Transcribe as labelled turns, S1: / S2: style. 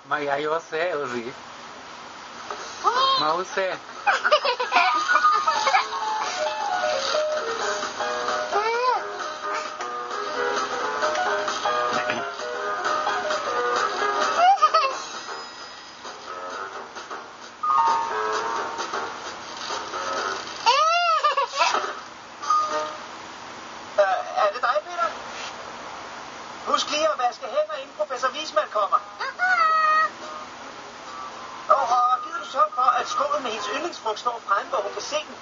S1: Mayayose, Uzi. Mause.
S2: Er det dig, Peter? Husk lige at vaske hænder, inden professor Wiesmann kommer. Og gider du sørge for, at skålen med hendes yndlingsfrugt står fremme, hvor hun kan se den?